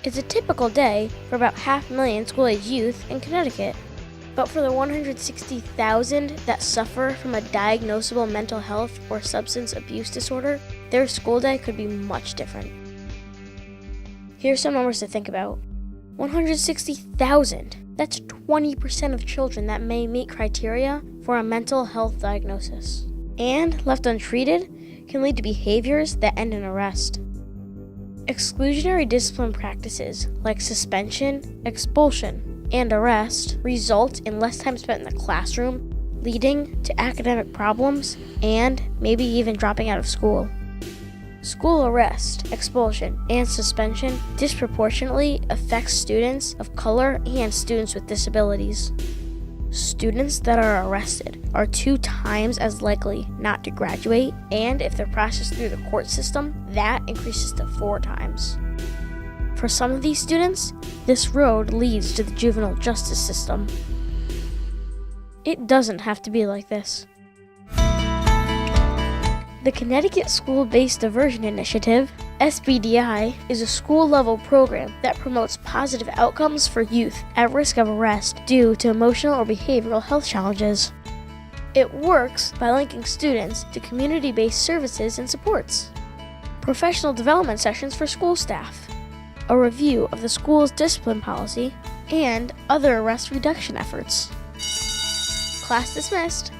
It's a typical day for about 500,000 school-age youth in Connecticut. But for the 160,000 that suffer from a diagnosable mental health or substance abuse disorder, their school day could be much different. Here's some numbers to think about. 160,000. That's 20% of children that may meet criteria for a mental health diagnosis. And, left untreated, can lead to behaviors that end in arrest. Exclusionary discipline practices like suspension, expulsion, and arrest result in less time spent in the classroom, leading to academic problems and maybe even dropping out of school. School arrest, expulsion, and suspension disproportionately affects students of color and students with disabilities. Students that are arrested are 2 times as likely not to graduate, and if they're processed through the court system, that increases to 4 times. For some of these students, this road leads to the juvenile justice system. It doesn't have to be like this. The Connecticut School-Based Diversion Initiative, SBDI, is a school-level program that promotes positive outcomes for youth at risk of arrest due to emotional or behavioral health challenges. It works by linking students to community-based services and supports, professional development sessions for school staff, a review of the school's discipline policy, and other arrest reduction efforts. Class dismissed.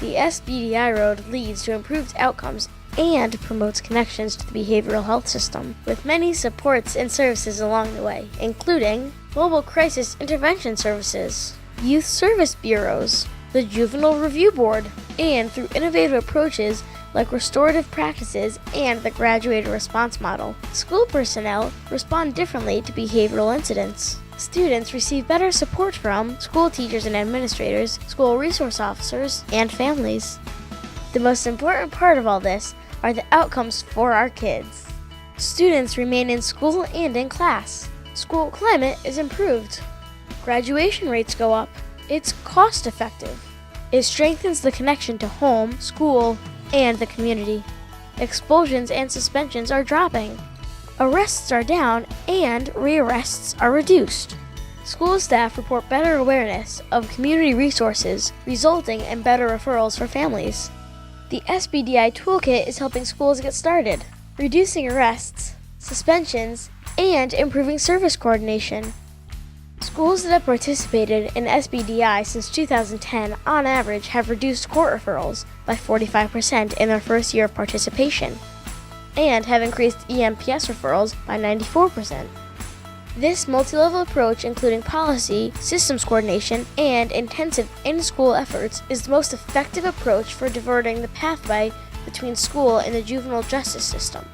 The SBDI road leads to improved outcomes and promotes connections to the behavioral health system, with many supports and services along the way, including Mobile Crisis Intervention Services, Youth Service Bureaus, the Juvenile Review Board, and through innovative approaches like restorative practices and the graduated response model. School personnel respond differently to behavioral incidents. Students receive better support from school teachers and administrators, school resource officers, and families. The most important part of all this are the outcomes for our kids. Students remain in school and in class. School climate is improved. Graduation rates go up. It's cost effective. It strengthens the connection to home, school, and the community. Expulsions and suspensions are dropping. Arrests are down and rearrests are reduced. School staff report better awareness of community resources, resulting in better referrals for families. The SBDI toolkit is helping schools get started, reducing arrests, suspensions, and improving service coordination. Schools that have participated in SBDI since 2010 on average have reduced court referrals by 45% in their first year of participation, and have increased EMPS referrals by 94%. This multi-level approach, including policy, systems coordination, and intensive in-school efforts, is the most effective approach for diverting the pathway between school and the juvenile justice system.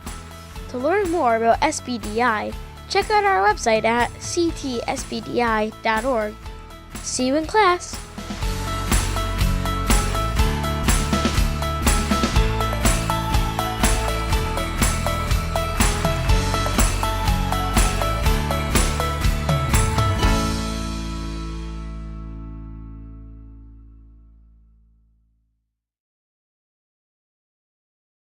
To learn more about SBDI, check out our website at ctsbdi.org. See you in class!